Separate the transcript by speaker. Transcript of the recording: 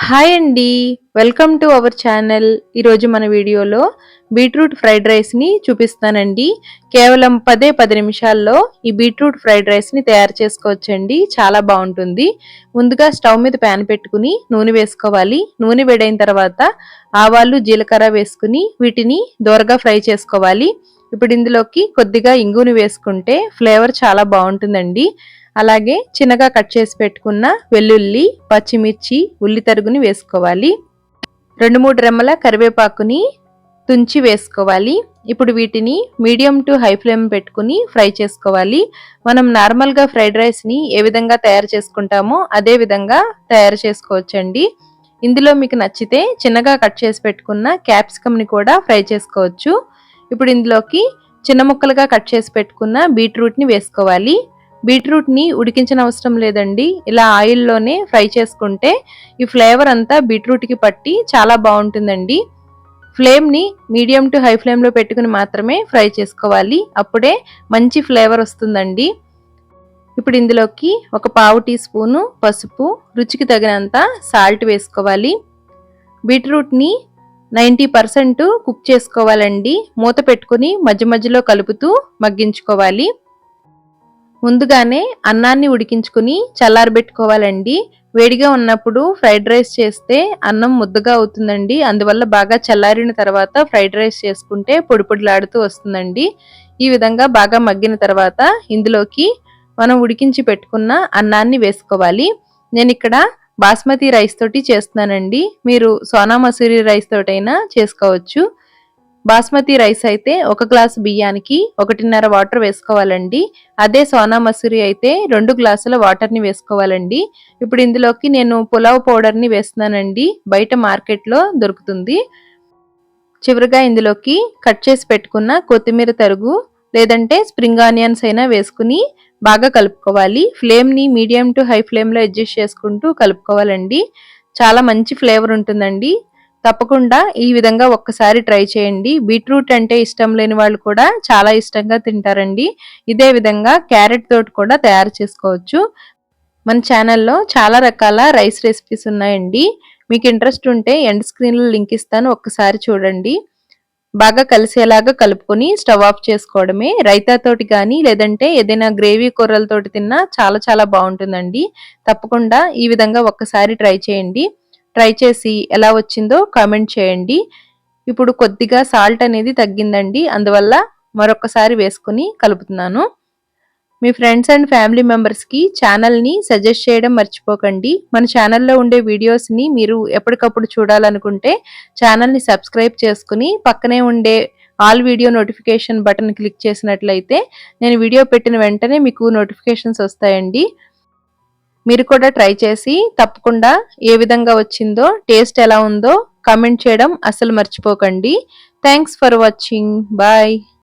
Speaker 1: Hi అండి. Welcome to our channel. ఈరోజు మన వీడియోలో బీట్రూట్ ఫ్రైడ్ రైస్ని చూపిస్తానండి. కేవలం 10 నిమిషాల్లో ఈ బీట్రూట్ ఫ్రైడ్ రైస్ని తయారు చేసుకోవచ్చండి. చాలా బాగుంటుంది. ముందుగా స్టవ్ మీద ప్యాన్ పెట్టుకుని నూనె వేసుకోవాలి. నూనె వేడైన తర్వాత ఆవాలు, జీలకర్ర వేసుకుని వీటిని దోరగా ఫ్రై చేసుకోవాలి. ఇప్పుడు ఇందులోకి కొద్దిగా ఇంగుని వేసుకుంటే ఫ్లేవర్ చాలా బాగుంటుందండి. అలాగే చిన్నగా కట్ చేసి పెట్టుకున్న వెల్లుల్లి, పచ్చిమిర్చి, ఉల్లి తరుగుని వేసుకోవాలి. 2-3 రెమ్మల కరివేపాకుని తుంచి వేసుకోవాలి. ఇప్పుడు వీటిని మీడియం టు హై ఫ్లేమ్ పెట్టుకుని ఫ్రై చేసుకోవాలి. మనం నార్మల్గా ఫ్రైడ్ రైస్ని ఏ విధంగా తయారు చేసుకుంటామో అదే విధంగా తయారు చేసుకోవచ్చండి. ఇందులో మీకు నచ్చితే చిన్నగా కట్ చేసి పెట్టుకున్న క్యాప్సికమ్ని కూడా ఫ్రై చేసుకోవచ్చు. ఇప్పుడు ఇందులోకి చిన్న ముక్కలుగా కట్ చేసి పెట్టుకున్న బీట్రూట్ని వేసుకోవాలి. బీట్రూట్ని ఉడికించిన అవసరం లేదండి. ఇలా ఆయిల్లోనే ఫ్రై చేసుకుంటే ఈ ఫ్లేవర్ అంతా బీట్రూట్కి పట్టి చాలా బాగుంటుందండి. ఫ్లేమ్ని మీడియం టు హై ఫ్లేమ్లో పెట్టుకుని మాత్రమే ఫ్రై చేసుకోవాలి. అప్పుడే మంచి ఫ్లేవర్ వస్తుందండి. ఇప్పుడు ఇందులోకి 1/4 టీ స్పూను పసుపు, రుచికి తగినంత సాల్ట్ వేసుకోవాలి. బీట్రూట్ని 90% కుక్ చేసుకోవాలండి. మూత పెట్టుకుని మధ్య మధ్యలో కలుపుతూ మగ్గించుకోవాలి. ముందుగానే అన్నాన్ని ఉడికించుకుని చల్లారబెట్టుకోవాలండి. వేడిగా ఉన్నప్పుడు ఫ్రైడ్ రైస్ చేస్తే అన్నం ముద్దగా అవుతుందండి. అందువల్ల బాగా చల్లారిన తర్వాత ఫ్రైడ్ రైస్ చేసుకుంటే పొడి పొడిలాడుతూ వస్తుందండి. ఈ విధంగా బాగా మగ్గిన తర్వాత ఇందులోకి మనం ఉడికించి పెట్టుకున్న అన్నాన్ని వేసుకోవాలి. నేను ఇక్కడ బాస్మతి రైస్ తోటి చేస్తున్నానండి. మీరు సోనా మసూరి రైస్ తోటైనా చేసుకోవచ్చు. బాస్మతి రైస్ అయితే 1 గ్లాసు బియ్యానికి 1.5 వాటర్ వేసుకోవాలండి. అదే సోనా మసూరి అయితే 2 గ్లాసుల వాటర్ని వేసుకోవాలండి. ఇప్పుడు ఇందులోకి నేను పులావ్ పౌడర్ని వేస్తున్నానండి. బయట మార్కెట్లో దొరుకుతుంది. చివరిగా ఇందులోకి కట్ చేసి పెట్టుకున్న కొత్తిమీర తరుగు లేదంటే స్ప్రింగ్ ఆనియన్స్ అయినా వేసుకుని బాగా కలుపుకోవాలి. ఫ్లేమ్ని మీడియం టు హై ఫ్లేమ్లో అడ్జస్ట్ చేసుకుంటూ కలుపుకోవాలండి. చాలా మంచి ఫ్లేవర్ ఉంటుందండి. తప్పకుండా ఈ విధంగా ఒక్కసారి ట్రై చేయండి. బీట్రూట్ అంటే ఇష్టం లేని వాళ్ళు కూడా చాలా ఇష్టంగా తింటారండి. ఇదే విధంగా క్యారెట్ తోటి కూడా తయారు చేసుకోవచ్చు. మన ఛానల్లో చాలా రకాల రైస్ రెసిపీస్ ఉన్నాయండి. మీకు ఇంట్రెస్ట్ ఉంటే ఎండ్ స్క్రీన్లో లింక్ ఇస్తాను, ఒక్కసారి చూడండి. బాగా కలిసేలాగా కలుపుకొని స్టవ్ ఆఫ్ చేసుకోవడమే. రైతా తోటి కానీ లేదంటే ఏదైనా గ్రేవీ కూరలతోటి తిన్నా చాలా చాలా బాగుంటుందండి. తప్పకుండా ఈ విధంగా ఒక్కసారి ట్రై చేయండి. ట్రై చేసి ఎలా వచ్చిందో కామెంట్ చేయండి. ఇప్పుడు కొద్దిగా సాల్ట్ అనేది తగ్గిందండి. అందువల్ల మరొకసారి వేసుకుని కలుపుతున్నాను. మీ ఫ్రెండ్స్ అండ్ ఫ్యామిలీ మెంబర్స్కి ఛానల్ని సజెస్ట్ చేయడం మర్చిపోకండి. మన ఛానల్లో ఉండే వీడియోస్ని మీరు ఎప్పటికప్పుడు చూడాలనుకుంటే ఛానల్ని సబ్స్క్రైబ్ చేసుకుని పక్కనే ఉండే all video notification button click చేసినట్లయితే నేను వీడియో పెట్టిన వెంటనే మీకు నోటిఫికేషన్స్ వస్తాయండి. మీరు కూడా ట్రై చేసి తప్పకుండా ఏ విధంగా వచ్చిందో, టేస్ట్ ఎలా ఉందో కామెంట్ చేయడం అస్సలు మర్చిపోకండి. Thanks for watching. బాయ్.